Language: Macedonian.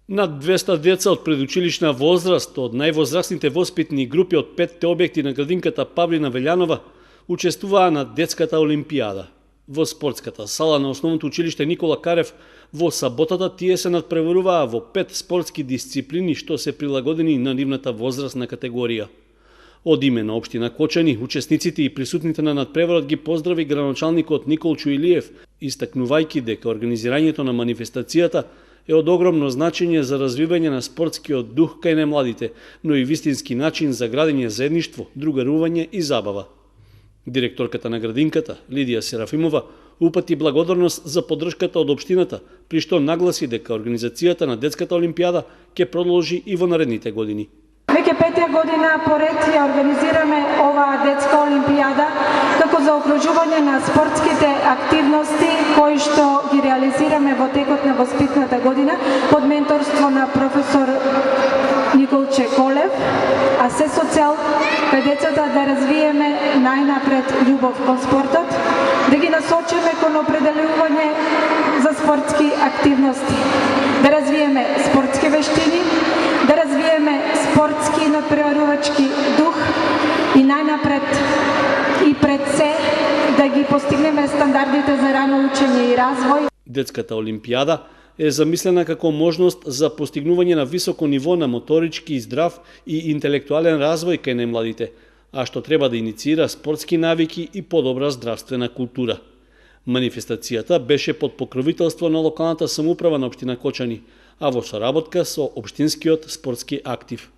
Над 200 деца од предучилишна возраст од највозрастните воспитни групи од 5 објекти на градинката Павлина Велјанова учествуваа на детската олимпијада. Во спортската сала на основното училиште Никола Карев во саботата тие се надпреваруваа во 5 спортски дисциплини што се прилагодени на нивната возрастна категорија. Од име на општина Кочани, учесниците и присутните на надпреварот ги поздрави градоначалникот Николчо Илиев, истакнувајќи дека организирањето на манифестацијата е од огромно значење за развивање на спортскиот дух кај најмладите, но и вистински начин за градење заедништво, другарување и забава. Директорката на градинката, Лидија Серафимова, упати благодарност за поддршката од општината, при што нагласи дека организацијата на детската олимпијада ќе продолжи и во наредните години. Веќе 5 година поред ја организираме оваа детска олимпијада како заокружување на спортските активности кои што ги реализираме во текот на воспитната година под менторство на професор Николче Колев, а се со цел кај децата да развиеме најнапред љубов кон спортот, да ги насочиме кон определување за спортски активности, да развиеме спортски вештини, да развиеме спортски надпреварувачки дух и најнапред и пред се да ги постигнеме стандардите за рано учење и развој. Детската олимпијада е замислена како можност за постигнување на високо ниво на моторички, здрав и интелектуален развој кај најмладите, а што треба да инициира спортски навики и подобра здравствена култура. Манифестацијата беше под покровителство на локалната самоуправа на општина Кочани, а во соработка со општинскиот спортски актив.